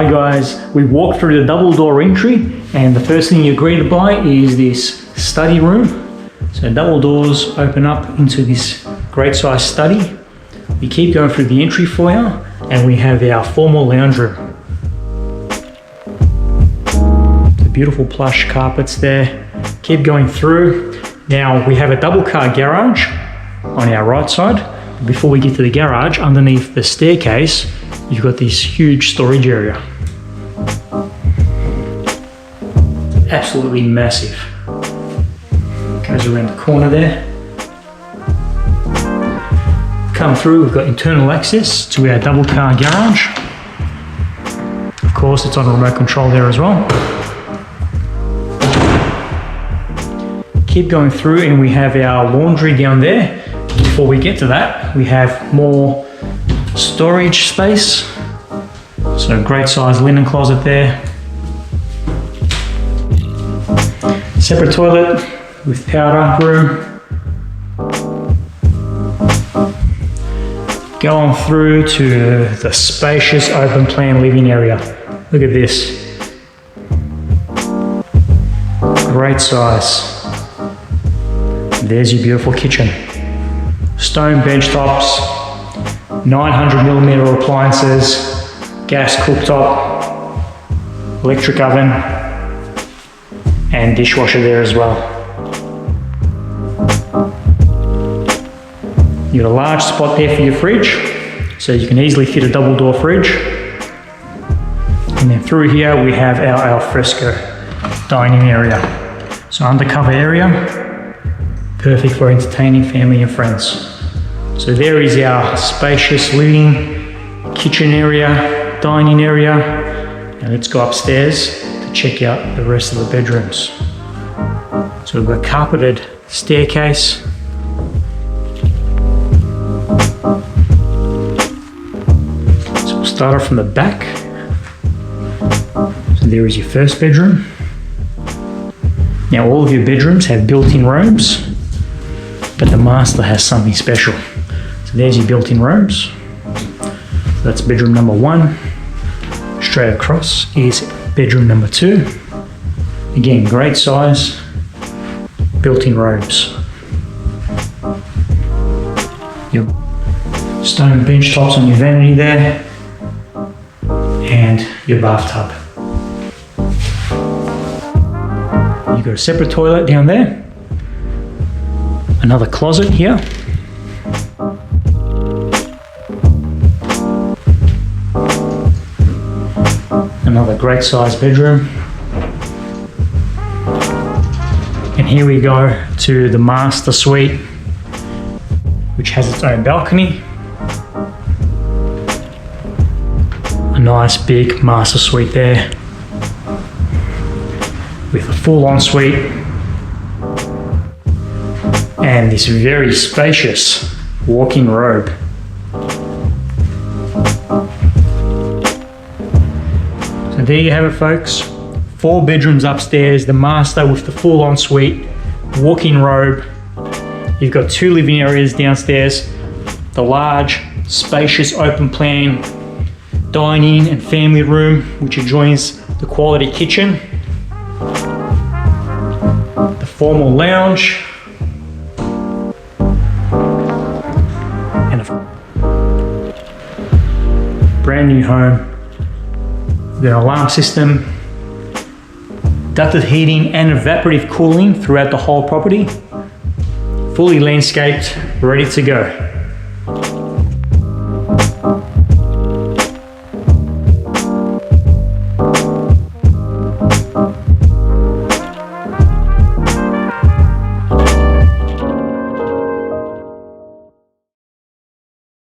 Hi guys, we walked through the double door entry and the first thing you're greeted by is this study room. So double doors open up into this great size study. We keep going through the entry foyer and we have our formal lounge room. The beautiful plush carpets there. Keep going through. Now we have a double car garage on our right side. Before we get to the garage, underneath the staircase, you've got this huge storage area. Absolutely massive. Goes around the corner there. Come through, we've got internal access to our double car garage. Of course, it's on a remote control there as well. Keep going through and we have our laundry down there. Before we get to that, we have more storage space. So great size linen closet there. Separate toilet with powder room. Go on through to the spacious open plan living area. Look at this. Great size. There's your beautiful kitchen. Stone bench tops, 900mm appliances, gas cooktop, electric oven, and dishwasher there as well. You got a large spot there for your fridge, so you can easily fit a double door fridge. And then through here we have our alfresco dining area. So undercover area, perfect for entertaining family and friends. So there is our spacious living, kitchen area, dining area. Now let's go upstairs to check out the rest of the bedrooms. So we've got carpeted staircase. So we'll start off from the back. So there is your first bedroom. Now all of your bedrooms have built-in robes, but the master has something special. So there's your built-in robes. So that's bedroom number 1. Straight across is bedroom number 2. Again, great size, built-in robes. Your stone bench tops on your vanity there, and your bathtub. You've got a separate toilet down there. Another closet here. Another great sized bedroom. And here we go to the master suite, which has its own balcony. A nice big master suite there with a full ensuite and this very spacious walk-in robe. So there you have it, folks. 4 bedrooms upstairs, the master with the full ensuite, walk-in robe. You've got 2 living areas downstairs, the large, spacious open plan dining and family room, which adjoins the quality kitchen. The formal lounge. And a brand new home. We've got an alarm system, ducted heating and evaporative cooling throughout the whole property. Fully landscaped, ready to go.